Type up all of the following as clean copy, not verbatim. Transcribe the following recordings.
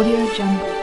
Audio Jungle.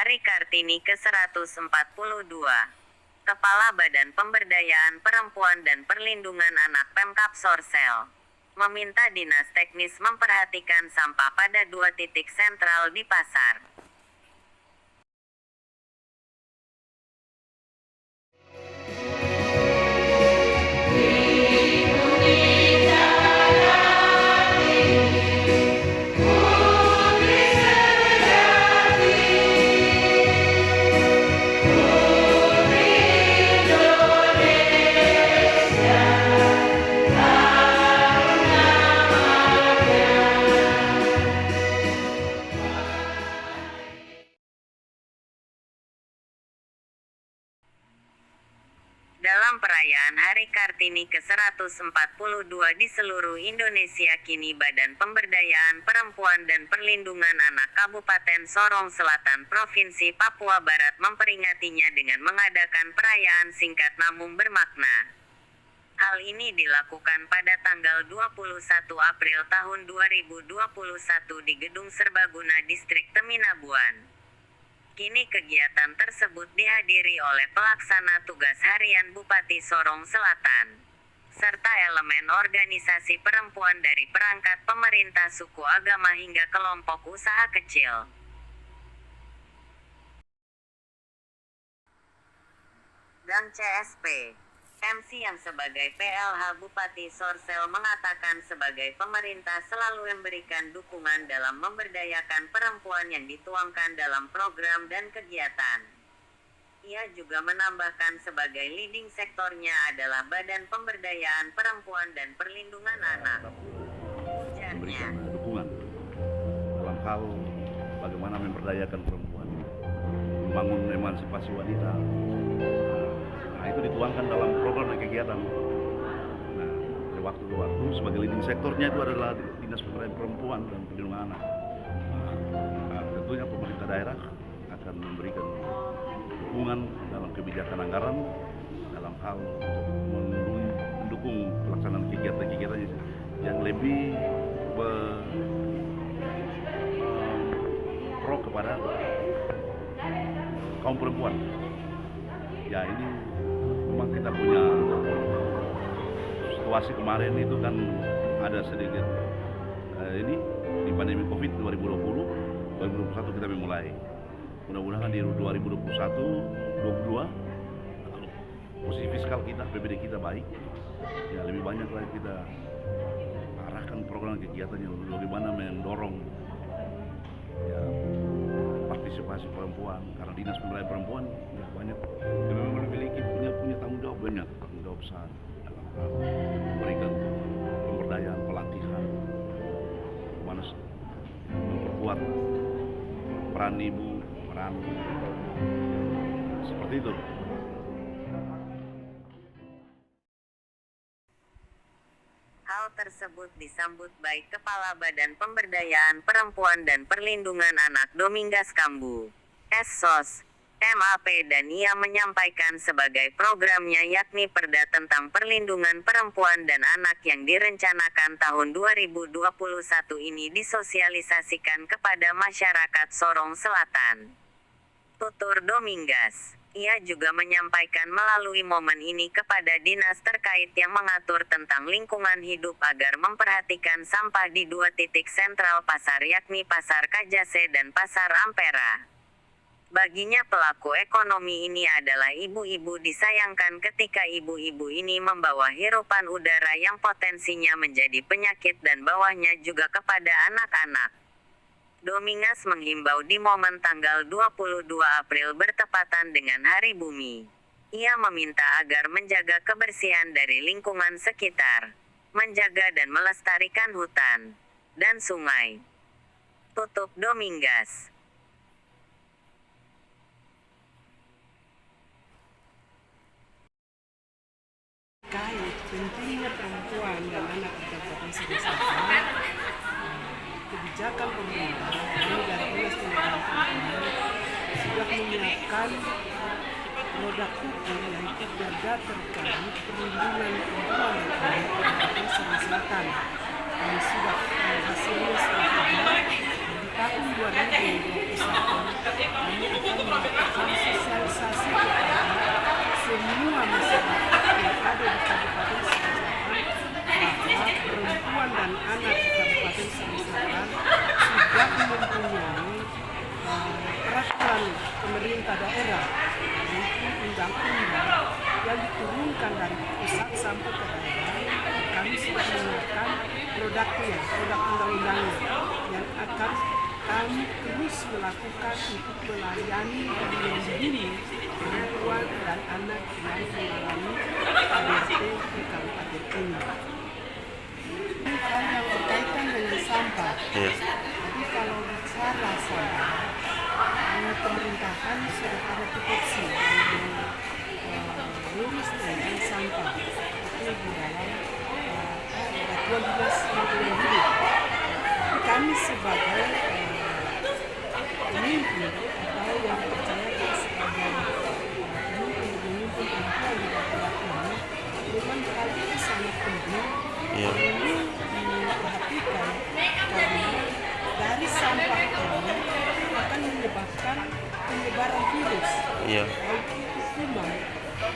Hari Kartini ke-142, Kepala Badan Pemberdayaan Perempuan dan Perlindungan Anak Pemkab Sorsel, meminta Dinas Teknis memperhatikan sampah pada 2 titik sentral di pasar. Dalam perayaan Hari Kartini ke-142 di seluruh Indonesia, kini Badan Pemberdayaan Perempuan dan Perlindungan Anak Kabupaten Sorong Selatan Provinsi Papua Barat memperingatinya dengan mengadakan perayaan singkat namun bermakna. Hal ini dilakukan pada tanggal 21 April tahun 2021 di Gedung Serbaguna Distrik Teminabuan. Kini kegiatan tersebut dihadiri oleh pelaksana tugas harian Bupati Sorong Selatan, serta elemen organisasi perempuan dari perangkat pemerintah, suku, agama hingga kelompok usaha kecil. Dan CSP MC yang sebagai PLH Bupati Sorsel mengatakan sebagai pemerintah selalu memberikan dukungan dalam memberdayakan perempuan yang dituangkan dalam program dan kegiatan. Ia juga menambahkan sebagai leading sektornya adalah Badan Pemberdayaan Perempuan dan Perlindungan Anak. Ujarnya, dukungan dalam hal bagaimana memberdayakan perempuan, membangun emansipasi wanita. Nah, itu dituangkan dalam program dan kegiatan. Nah, dari waktu ke waktu sebagai leading sektornya itu adalah Dinas Pemberdayaan Perempuan dan Perlindungan Anak. Nah, tentunya pemerintah daerah akan memberikan dukungan dalam kebijakan anggaran dalam hal untuk mendukung pelaksanaan kegiatan-kegiatan yang lebih pro kepada kaum perempuan. Ya, ini memang kita punya situasi kemarin itu kan ada sedikit ini di pandemi Covid 2021 kita memulai. Mudah-mudahan di 2021-22 posisi fiskal kita, PBD kita baik, ya lebih banyak lagi kita arahkan program kegiatan yang bagaimana mendorong ya partisipasi perempuan, karena Dinas Pemberdayaan Perempuan ya banyak yang memang memiliki punya tanggung jawab, banyak tanggung jawab besar dalam hal memberikan pemberdayaan, pelatihan, bagaimana memperkuat peran ibu, peran seperti itu. hal tersebut disambut baik Kepala Badan Pemberdayaan Perempuan dan Perlindungan Anak Domingas Kambu, SSOS, MAP, dan ia menyampaikan sebagai programnya yakni Perda tentang Perlindungan Perempuan dan Anak yang direncanakan tahun 2021 ini disosialisasikan kepada masyarakat Sorong Selatan. Tutur Domingas. Ia juga menyampaikan melalui momen ini kepada dinas terkait yang mengatur tentang lingkungan hidup agar memperhatikan sampah di 2 titik sentral pasar yakni Pasar Kajase dan Pasar Ampera. Baginya pelaku ekonomi ini adalah ibu-ibu, disayangkan ketika ibu-ibu ini membawa hirupan udara yang potensinya menjadi penyakit dan bawahnya juga kepada anak-anak. Domingas menghimbau di momen tanggal 22 April bertepatan dengan Hari Bumi. Ia meminta agar menjaga kebersihan dari lingkungan sekitar, menjaga dan melestarikan hutan, dan sungai. Tutup Domingas. Terkait pentingnya perempuan dan anak di Kabupaten Sigi Selatan, kebijakan pemerintah dari Dinas Pemberdayaan Perempuan sudah menyiapkan produk hukum yaitu Perda terkait perlindungan perempuan dan anak di Kabupaten Sigi Selatan yang sudah hasilnya sudah ada di tahun 2021. Kami akan melakukan sosialisasi kepada semua masyarakat yang ada di Kabupaten Sigi Selatan bahwa perempuan dan anak di Kabupaten Sigi Selatan sudah mempunyai peraturan pemerintah daerah yaitu undang-undang yang diturunkan dari pusat sampai ke daerah. Kami sudah menyiapkan produk undang-undangnya yang akan kami terus melakukan untuk melayani dan melindungi perempuan dan anak yang mengalami KDRT di kabupaten ini. Ini hal yang berkaitan dengan sampah. Jadi kalau bicara sampah, di pemerintahan sudah ada tupoksi yang mengurus tentang sampah. Itu di dalam Peraturan Dinas Lingkungan Hidup. Kami sebagai pemimpin atau yang dipercayakan sebagai pemimpin perempuan di daerah ini, memang hal itu sangat penting perlu diperhatikan karena dari sampah ini akan menyebabkan penyebaran virus yaitu kuman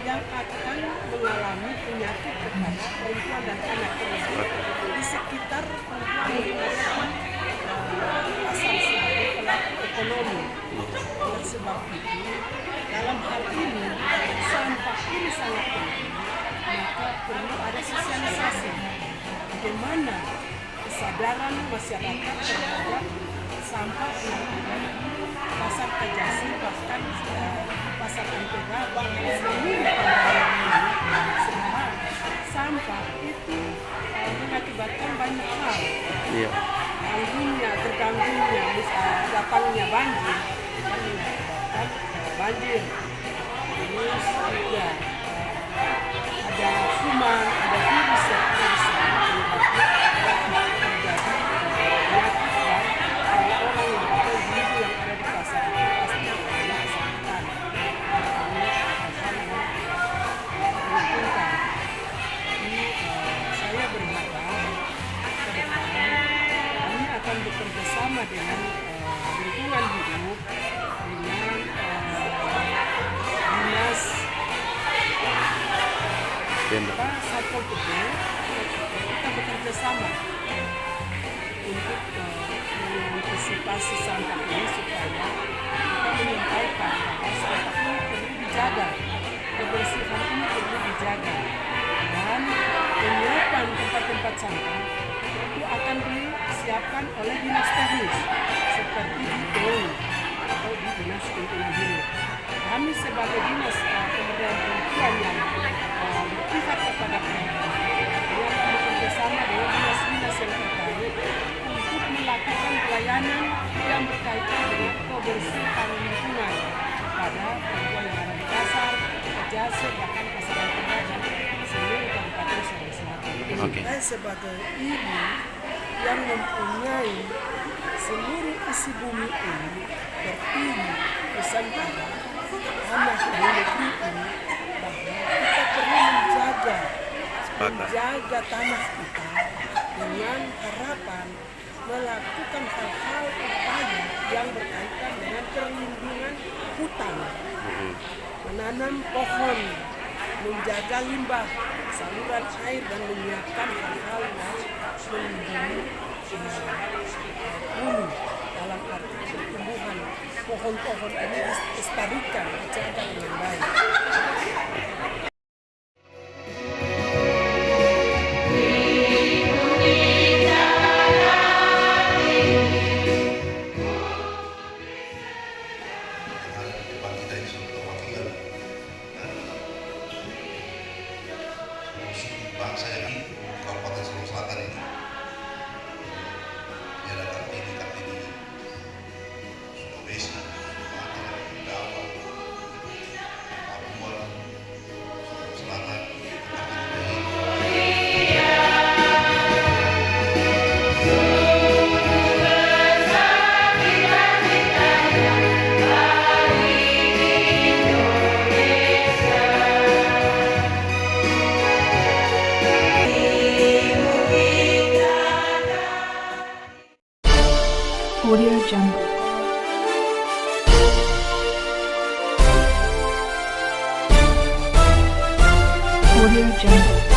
yang akan mengalami penyakit kepada perempuan dan anak tersebut di sekitar perempuan yang ada pasar sebagai pelaku ekonomi. Oleh sebab itu, dalam hal ini sampah ini sangat penting, maka perlu ada sosialisasi bagaimana kesadaran masyarakat terhadap sampah yang ada di pasar Kajasi, bahkan pasar Ampera, bahkan seluruh Pamuaran ini, sebab sampah itu mengakibatkan banyak hal. Terganggunya, datangnya banjir, dan mengakibatkan banjir. Terus juga ada kuman, ada virus yang ada di sana, menyebabkan terjadi penyakit dan orang yang atau ibu yang ada di pasar itu pasti akan kesakitan. Ini hal-hal yang menguntungkan. Jadi saya berharap ke depan kami akan bekerja sama dengan lingkungan hidup, dengan dinas Satpol PP, kita bekerja sama untuk mengantisipasi sampah ini supaya kita menyampaikan bahwa sampah ini perlu dijaga, kebersihan ini perlu dijaga, dan penyiapan tempat-tempat sampah itu akan disiapkan oleh dinas teknis seperti di DOI atau di Dinas Lingkungan Hidup. Kami sebagai dinas pemberdayaan perempuan yang berpihak kepada perempuan yang bekerjasama dengan dinas-dinas yang terkait untuk melakukan pelayanan yang berkaitan dengan kebersihan lingkungan pada perempuan yang ada di pasar, Kajasi, bahkan pasar Ampera dan seluruh Kabupaten Sigi Selatan. Saya sebagai ibu yang mempunyai seluruh isi bumi ini, tertinggi Nusantara, tanah di negeri ini, bahwa kita perlu menjaga tanah kita dengan harapan melakukan hal-hal upaya yang berkaitan dengan perlindungan hutan, menanam pohon, menjaga limbah, saluran air, dan menyiapkan hal-hal yang melindungi bumi dalam arti pertumbuhan pohon-pohon ini dilestarikan, dijaga dengan baik. bangsa yang di Kabupaten Sulawesi Selatan ini Audio Jungle. Audio Jungle.